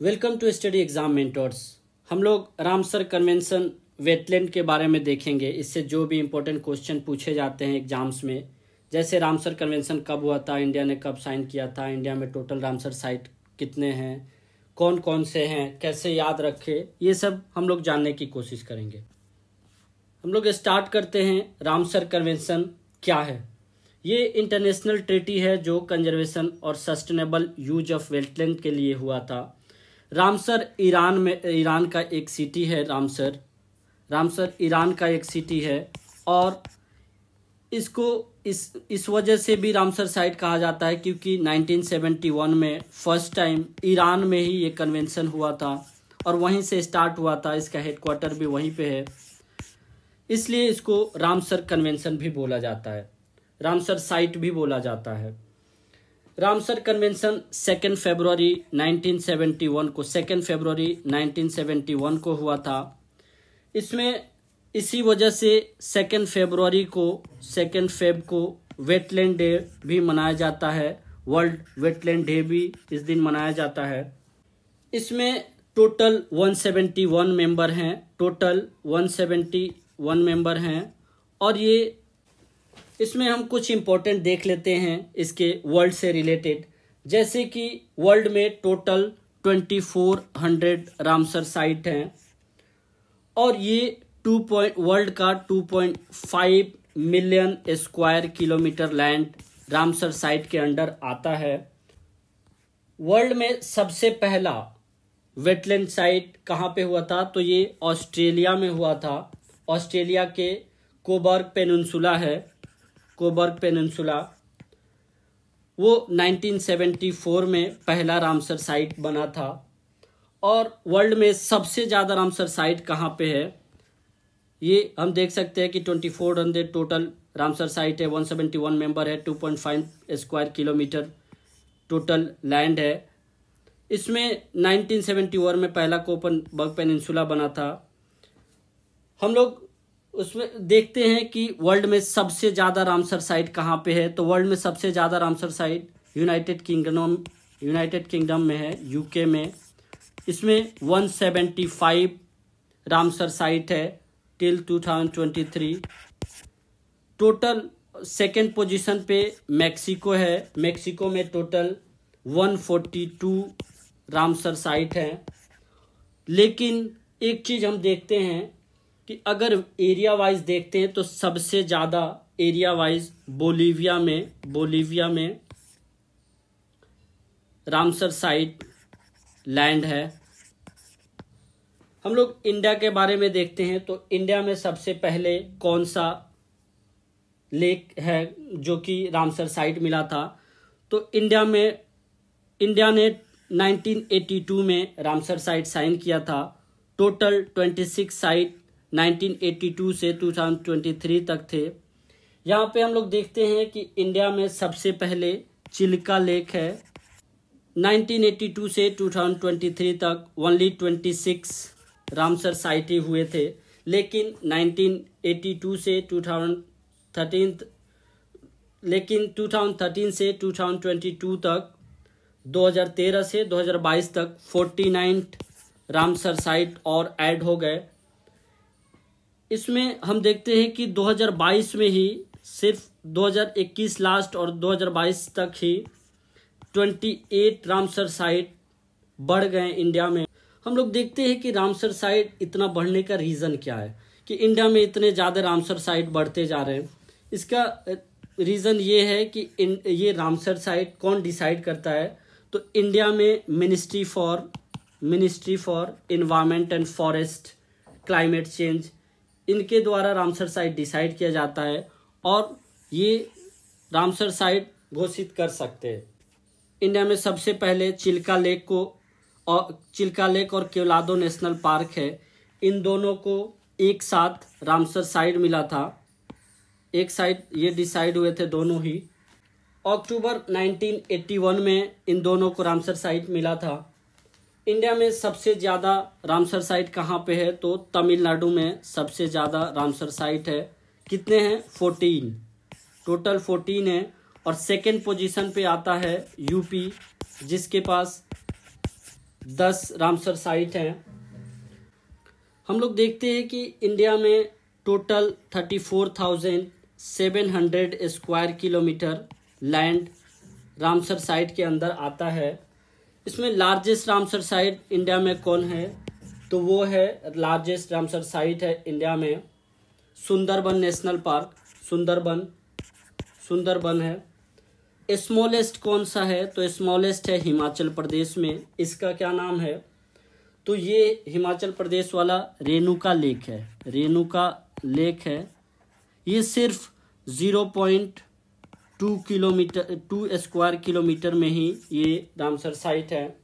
Welcome to study exam mentors. हम लोग Ramsar convention wetland के बारे में देखेंगे। इससे जो भी इम्पोर्टेंट क्वेश्चन पूछे जाते हैं एग्जाम्स में, जैसे रामसर कन्वेंशन कब हुआ था, इंडिया ने कब साइन किया था, इंडिया में टोटल रामसर साइट कितने हैं, कौन कौन से हैं, कैसे याद रखे, ये सब हम लोग जानने की कोशिश करेंगे। हम लोग स्टार्ट करते हैं। रामसर कन्वेंशन क्या है? ये इंटरनेशनल ट्रीटी है जो कंजर्वेशन और सस्टेनेबल यूज ऑफ वेटलैंड के लिए हुआ था। रामसर ईरान का एक सिटी है। रामसर ईरान का एक सिटी है और इसको इस वजह से भी रामसर साइट कहा जाता है क्योंकि 1971 में फर्स्ट टाइम ईरान में ही ये कन्वेंशन हुआ था और वहीं से स्टार्ट हुआ था। इसका हेडक्वार्टर भी वहीं पे है, इसलिए इसको रामसर कन्वेंशन भी बोला जाता है, रामसर साइट भी बोला जाता है। रामसर कन्वेंशन 2 फरवरी 1971 को हुआ था। इसमें इसी वजह से 2 फरवरी को वेटलैंड डे भी मनाया जाता है। वर्ल्ड वेटलैंड डे भी इस दिन मनाया जाता है। इसमें टोटल 171 मेंबर हैं और ये इसमें हम कुछ इम्पोर्टेंट देख लेते हैं इसके वर्ल्ड से रिलेटेड। जैसे कि वर्ल्ड में टोटल 2400 रामसर साइट हैं और ये वर्ल्ड का 2.5 million square kilometre land Ramsar site के अंडर आता है। वर्ल्ड में सबसे पहला वेटलैंड साइट कहाँ पे हुआ था? तो ये ऑस्ट्रेलिया में हुआ था। ऑस्ट्रेलिया के कोबर्ग पेनिनसुला वो 1974 में पहला रामसर साइट बना था। और वर्ल्ड में सबसे ज़्यादा रामसर साइट कहाँ पे है? ये हम देख सकते हैं कि 2400 टोटल रामसर साइट है, 171 मेंबर है, 2.5 स्क्वायर किलोमीटर टोटल लैंड है। इसमें 1971 में पहला कोबर्ग पेनिनसुला बना था। हम लोग उसमें देखते हैं कि वर्ल्ड में सबसे ज़्यादा रामसर साइट कहाँ पे है। तो वर्ल्ड में सबसे ज़्यादा रामसर साइट यूनाइटेड किंगडम में है, यूके में। इसमें 175 रामसर साइट है टिल 2023। टोटल सेकेंड पोजीशन पे मैक्सिको है। मैक्सिको में टोटल 142 रामसर साइट हैं। लेकिन एक चीज़ हम देखते हैं कि अगर एरिया वाइज देखते हैं तो सबसे ज़्यादा एरिया वाइज बोलीविया में रामसर साइट लैंड है। हम लोग इंडिया के बारे में देखते हैं तो इंडिया में सबसे पहले कौन सा लेक है जो कि रामसर साइट मिला था? तो इंडिया ने 1982 में रामसर साइट साइन किया था। टोटल 26 साइट 1982 से 2023 तक थे। यहाँ पे हम लोग देखते हैं कि इंडिया में सबसे पहले चिल्का लेक है। 1982 से 2023 तक ओनली 26 रामसर साइट ही हुए थे। लेकिन 2013 से 2022 तक 2013 से 2022 तक 49 रामसर साइट और ऐड हो गए। इसमें हम देखते हैं कि 2022 में ही सिर्फ 2021 लास्ट और 2022 तक ही 28 रामसर साइट बढ़ गए इंडिया में। हम लोग देखते हैं कि रामसर साइट इतना बढ़ने का रीज़न क्या है कि इंडिया में इतने ज़्यादा रामसर साइट बढ़ते जा रहे हैं। इसका रीज़न ये है कि ये रामसर साइट कौन डिसाइड करता है? तो इंडिया में ministry for environment and forest, climate change, इनके द्वारा रामसर साइट डिसाइड किया जाता है और ये रामसर साइट घोषित कर सकते हैं। इंडिया में सबसे पहले चिल्का लेक और केवलादो नेशनल पार्क है। इन दोनों को एक साथ रामसर साइट मिला था। एक साइट ये डिसाइड हुए थे दोनों ही। अक्टूबर 1981 में इन दोनों को रामसर साइट मिला था। इंडिया में सबसे ज़्यादा रामसर साइट कहाँ पे है? तो तमिलनाडु में सबसे ज़्यादा रामसर साइट है। कितने हैं? 14, टोटल 14 है। और सेकेंड पोजीशन पे आता है यूपी, जिसके पास 10 रामसर साइट हैं। हम लोग देखते हैं कि इंडिया में total 34,700 square kilometre land Ramsar site के अंदर आता है। इसमें लार्जेस्ट रामसर साइट इंडिया में कौन है, तो वो है लार्जेस्ट रामसर साइट है इंडिया में सुंदरबन नेशनल पार्क। सुंदरबन है। स्मॉलेस्ट कौन सा है, तो स्मॉलेस्ट है हिमाचल प्रदेश में। इसका क्या नाम है, तो ये हिमाचल प्रदेश वाला रेणुका लेक है। रेणुका लेक है। ये सिर्फ 2 स्क्वायर किलोमीटर में ही ये रामसर साइट है।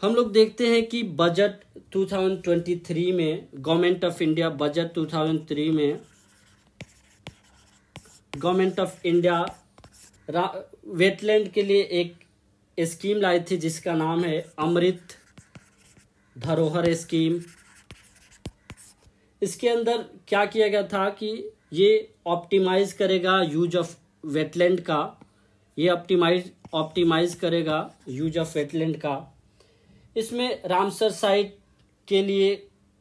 हम लोग देखते हैं कि बजट 2023 में गवर्नमेंट ऑफ इंडिया बजट 2003 में गवर्नमेंट ऑफ इंडिया वेटलैंड के लिए एक स्कीम लाई थी जिसका नाम है अमृत धरोहर स्कीम। इसके अंदर क्या किया गया था कि ये ऑप्टिमाइज करेगा यूज ऑफ वेटलैंड का। ये ऑप्टिमाइज करेगा यूज ऑफ वेटलैंड का। इसमें रामसर साइट के लिए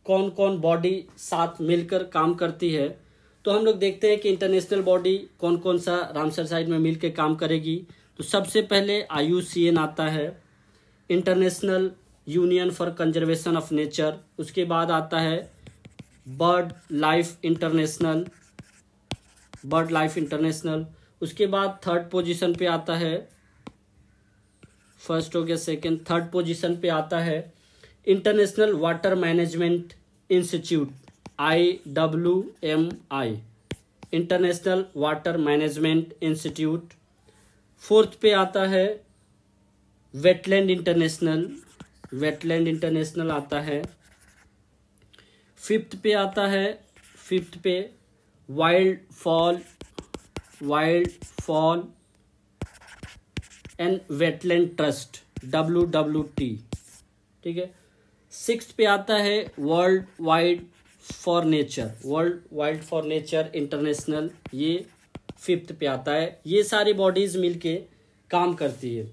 कौन कौन बॉडी साथ मिलकर काम करती है, तो हम लोग देखते हैं कि इंटरनेशनल बॉडी कौन कौन सा रामसर साइट में मिलकर काम करेगी। तो सबसे पहले IUCN आता है, international union for conservation of nature. उसके बाद आता है बर्ड लाइफ इंटरनेशनल। उसके बाद थर्ड पोजीशन पे आता है, फर्स्ट हो गया सेकंड, थर्ड पोजीशन पे आता है international water management institute IWMI, international water management institute. Fourth पे आता है वेटलैंड इंटरनेशनल आता है। फिफ्थ पे wild fall and wetland trust WWT, ठीक है। सिक्स्थ पे आता है world wide for nature international, ये फिफ्थ पे आता है। ये सारी बॉडीज मिलके काम करती है।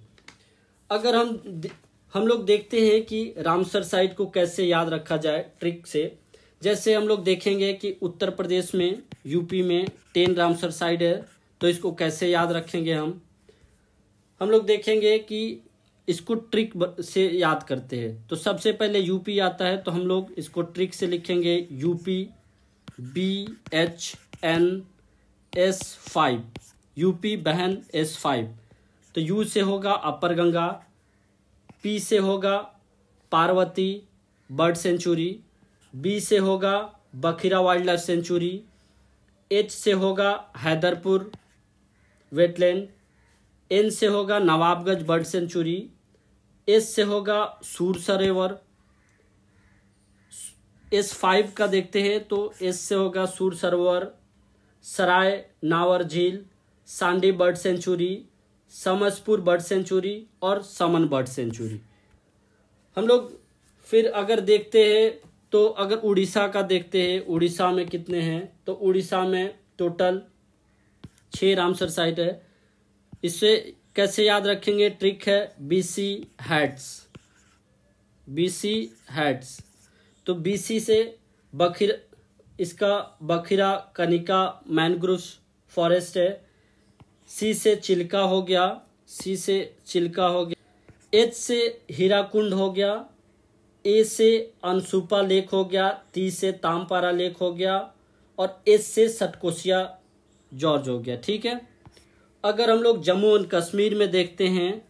अगर हम लोग देखते हैं कि रामसर साइट को कैसे याद रखा जाए ट्रिक से, जैसे हम लोग देखेंगे कि उत्तर प्रदेश में यूपी में 10 रामसर साइट है, तो इसको कैसे याद रखेंगे हम लोग देखेंगे कि इसको ट्रिक से याद करते हैं। तो सबसे पहले यूपी आता है, तो हम लोग इसको ट्रिक से लिखेंगे यूपी BHNS5, यूपी बहन S5। तो यू से होगा अपर गंगा, पी से होगा पार्वती बर्ड सेंचुरी, बी से होगा Bakhira wild life sanctuary, H से होगा हैदरपुर वेटलैंड, एन से होगा नवाबगंज बर्ड सेंचुरी, एस से होगा सूर सरोवर। S5 का देखते हैं तो एस से होगा सूर सरोवर, सराय नावर झील, Sandi bird sanctuary, Samaspur bird sanctuary और समन बर्ड सेंचुरी। हम लोग फिर अगर देखते हैं तो अगर उड़ीसा का देखते हैं, उड़ीसा में कितने हैं, तो उड़ीसा में टोटल 6 रामसर साइट है। इससे कैसे याद रखेंगे, ट्रिक है BC हैट्स। तो BC से बखिरा कनिका मैनग्रोव फॉरेस्ट है। C से चिल्का हो गया, H से हीराकुंड हो गया, A से अनसुपा लेक हो गया, T से तामपारा लेक हो गया और S से सतकोसिया जॉर्ज हो गया, ठीक है। अगर हम लोग जम्मू एंड कश्मीर में देखते हैं,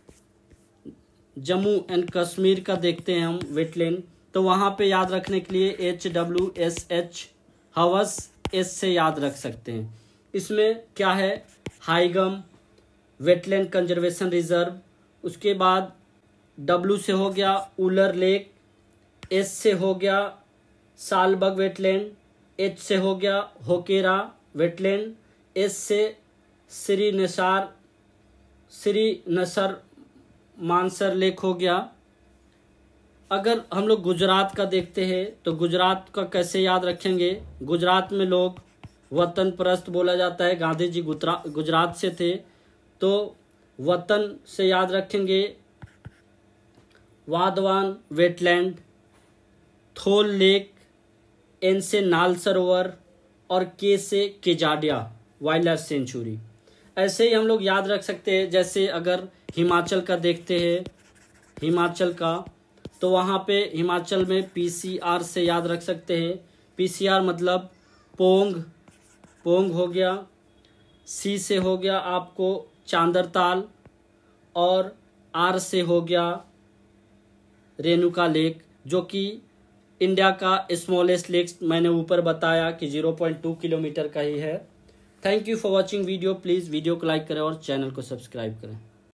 जम्मू एंड कश्मीर का देखते हैं हम वेटलैंड, तो वहाँ पे याद रखने के लिए HWSH हवस S से याद रख सकते हैं। इसमें क्या है, हाईगम वेटलैंड कंजर्वेशन रिजर्व। उसके बाद W से हो गया उलर लेक, S से हो गया सालबग वेटलैंड, H से हो गया होकेरा वेटलैंड, S से श्री नसर मानसर लेक हो गया। अगर हम लोग गुजरात का देखते हैं तो गुजरात का कैसे याद रखेंगे, गुजरात में लोग वतन परस्त बोला जाता है, गांधी जी गुजरात से थे, तो वतन से याद रखेंगे वाधवान वेटलैंड, थोल लेक, एन से नाल सरोवर और के से केजाडिया वाइल्ड लाइफ सेंचुरी। ऐसे ही हम लोग याद रख सकते हैं। जैसे अगर हिमाचल का देखते हैं, हिमाचल का, तो वहाँ पे हिमाचल में पीसीआर से याद रख सकते हैं। पीसीआर मतलब पोंग, पोंग हो गया। सी से हो गया आपको चांदरताल, और आर से हो गया रेणुका लेक, जो कि इंडिया का स्मॉलेस्ट लेक मैंने ऊपर बताया कि 0.2 किलोमीटर का ही है। Thank you for watching video. Please video को लाइक करें और चैनल को सब्सक्राइब करें।